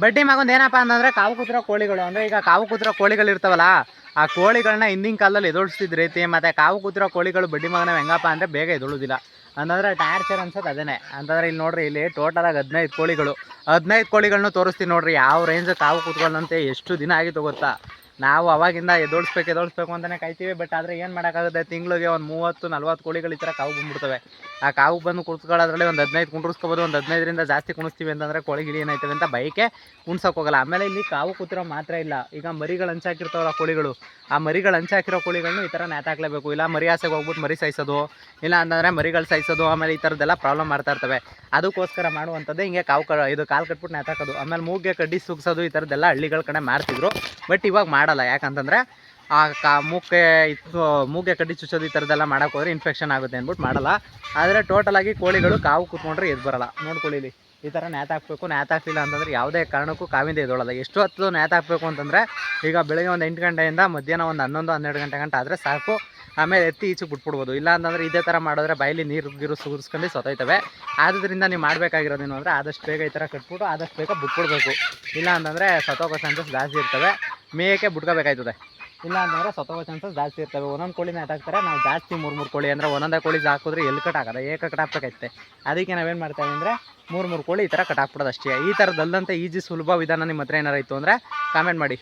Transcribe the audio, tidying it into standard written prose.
ಬಡ್ಡಿ ಮಗೊಂದು ಏನಪ್ಪ ಅಂತಂದರೆ ಕಾವು ಕೂತಿರೋ ಕೋಳಿಗಳು ಅಂದರೆ ಈಗ ಕಾವು ಕೂತಿರೋ ಕೋಳಿಗಳು ಇರ್ತಾವಲ್ಲ ಆ ಕೋಳಿಗಳನ್ನ ಹಿಂದಿನ ಕಾಲದಲ್ಲಿ ಎದುರಿಸ್ತಿದ್ದ ರೀತಿ ಮತ್ತು ಕಾವು ಕೂತಿರೋ ಕೋಳಿಗಳು ಬಡ್ಡಿ ಮಗನ ಹೆಂಗಪ್ಪ ಅಂದರೆ ಬೇಗ ಎದುಳುದಿಲ್ಲ ಅಂತಂದರೆ ಟಾರ್ಚರ್ ಅನ್ಸೋದು ಅದೇ ಅಂತಂದರೆ ಇಲ್ಲಿ ನೋಡ್ರಿ ಇಲ್ಲಿ ಟೋಟಲಾಗಿ 15 ಕೋಳಿಗಳು 15 ಕೋಳಿಗಳನ್ನೂ ತೋರಿಸ್ತೀನಿ ನೋಡ್ರಿ ಯಾವ ರೇಂಜ್ ಕಾವು ಕೂತ್ಕೊಳ್ಳಂತೆ ಎಷ್ಟು ದಿನ ಆಗಿತ್ತು ಗೊತ್ತಾ. ನಾವು ಅವಾಗಿಂದ ಎದೋಳಿಸ್ಬೇಕು ಅಂತಲೇ ಕಾಯ್ತೀವಿ. ಬಟ್ ಆದರೆ ಏನು ಮಾಡೋಕ್ಕಾಗುತ್ತೆ, ತಿಂಗಳಿಗೆ ಒಂದು 30-40 ಕೋಳಿಗಳು ಈ ಥರ ಕಾವು ಬಂದುಬಿಡ್ತವೆ. ಆ ಕಾವು ಬಂದು ಕುಣಿಸ್ಕೊಳ್ಳೋದ್ರಲ್ಲಿ ಒಂದು 15 ಕುಂಡ್ರಿಸ್ಕೋಬೋದು. ಒಂದು 15ರಿಂದ ಜಾಸ್ತಿ ಕುಣಿಸ್ತೀವಿ ಅಂತಂದರೆ ಕೋಳಿಗಿಳಿ ಏನಾಯ್ತವೆ ಅಂತ ಬೈಕೆ ಕುಣ್ಸೋಕೆ ಹೋಗಲ್ಲ. ಆಮೇಲೆ ಇಲ್ಲಿ ಕಾವು ಕೂತಿರೋ ಮಾತ್ರ ಇಲ್ಲ, ಈಗ ಮರಿಗಳು ಹಂಚಾಕಿರ್ತಾವಲ್ಲ ಕೋಳಿಗಳು, ಆ ಮರಿಗಳು ಹಂಚಾಕಿರೋ ಕೋಳಿಗಳನ್ನೂ ಈ ಥರ ನೇತಾಕ್ಲೇಬೇಕು. ಇಲ್ಲ ಮರಿ ಆಸೆಗೆ ಹೋಗ್ಬಿಟ್ಟು ಮರಿ ಸಾಯಿಸೋದು, ಇಲ್ಲ ಅಂತಂದರೆ ಮರಿಗಳು ಸಾಯಿಸೋದು, ಆಮೇಲೆ ಈ ಥರದ್ದೆಲ್ಲ ಪ್ರಾಬ್ಲಮ್ ಮಾಡ್ತಾ ಇರ್ತವೆ. ಅದಕ್ಕೋಸ್ಕರ ಮಾಡುವಂಥದ್ದು ಹಿಂಗೆ ಇದು ಕಾಲು ಕಟ್ಬಿಟ್ಟು ನೇತಾಕೋದು. ಆಮೇಲೆ ಮೂಗಿಗೆ ಕಡ್ಡಿ ಸುಗ್ಸೋದು, ಈ ಥರದ್ದೆಲ್ಲ ಹಳ್ಳಿಗಳ ಕಡೆ ಮಾಡ್ತಿದ್ರು. ಬಟ್ ಇವಾಗ ಮಾಡಲ್ಲ. ಯಾಕಂತಂದರೆ ಆ ಮೂಗೆ ಕಡ್ಡಿ ಚುಚ್ಚೋದು ಈ ಥರದ್ದೆಲ್ಲ ಮಾಡೋಕೆ ಹೋದರೆ ಇನ್ಫೆಕ್ಷನ್ ಆಗುತ್ತೆ ಅಂದ್ಬಿಟ್ಟು ಮಾಡಲ್ಲ. ಆದರೆ ಟೋಟಲಾಗಿ ಕೋಳಿಗಳು ಕಾವು ಕೂತ್ಕೊಂಡ್ರೆ ಎದ್ದು ಬರೋಲ್ಲ. ನೋಡ್ಕೊಳ್ಳಿ ಈ ಥರ ನೇತಾಕಬೇಕು. ನೇತಾಕ್ಲಿಲ್ಲ ಅಂತಂದರೆ ಯಾವುದೇ ಕಾರಣಕ್ಕೂ ಕಾವಿಂದ ಎದ್ದೊಳಲ್ಲ. ಎಷ್ಟು ಹೊತ್ತು ನೇತಾಕಬೇಕು ಅಂತಂದರೆ ಈಗ ಬೆಳಗ್ಗೆ ಒಂದು 8 ಗಂಟೆಯಿಂದ ಮಧ್ಯಾಹ್ನ ಒಂದು 11-12 ಗಂಟೆ ಗಂಟೆ ಆದರೆ ಸಾಕು. ಆಮೇಲೆ ಎತ್ತಿ ಈಚೆಗೆ ಬಿಟ್ಬಿಡ್ಬೋದು. ಇಲ್ಲ ಅಂತಂದರೆ ಇದೇ ಥರ ಮಾಡಿದ್ರೆ ಬಾಯಲ್ಲಿ ನೀರು ಸುರಿಸ್ಕೊಂಡು ಸತ್ತೋಯ್ತವೆ. ಆದ್ದರಿಂದ ನೀವು ಮಾಡಬೇಕಾಗಿರೋದೇನು ಅಂದರೆ ಆದಷ್ಟು ಬೇಗ ಈ ಥರ ಕಟ್ಬಿಟ್ಟು ಆದಷ್ಟು ಬೇಗ ಬಿಟ್ಬಿಡ್ಬೇಕು. ಇಲ್ಲ ಅಂತಂದರೆ ಸತ್ತೋಗೋ ಚಾನ್ಸಸ್ ಜಾಸ್ತಿ ಇರ್ತವೆ. ಮೇಯಕ್ಕೆ ಬಿಟ್ಕೋಬೇಕಾಯ್ತದೆ. ಇಲ್ಲ ಅಂತಂದರೆ ಸತ್ತೋಗೋ ಚಾನ್ಸಸ್ ಜಾಸ್ತಿ ಇರ್ತವೆ. ಒಂದೊಂದು ಕೋಳಿ ನೇತಾಕ್ತಾರೆ. ನಾವು ಜಾಸ್ತಿ 3 ಕೋಳಿ ಅಂದರೆ ಒಂದೊಂದೇ ಕೋಳಿ ಹಾಕಿದ್ರೆ ಎಲ್ಲಿ ಕಟ್ಟಾಕದ ಏಕ ಕಟ್ಟಾಕೈತೆ. ಅದಕ್ಕೆ ನಾವೇನು ಮಾಡ್ತೇವೆ ಅಂದರೆ 3 ಕೋಳಿ ಈ ಥರ ಕಟ್ಟಾಕ್ಬಿಡೋದು ಅಷ್ಟೇ. ಈ ಥರದಲ್ಲಂತೆ ಈಜಿ ಸುಲಭ ವಿಧಾನ ನಿಮ್ಮ ಹತ್ರ ಏನಾರು ಇತ್ತು ಅಂದರೆ ಕಾಮೆಂಟ್ ಮಾಡಿ.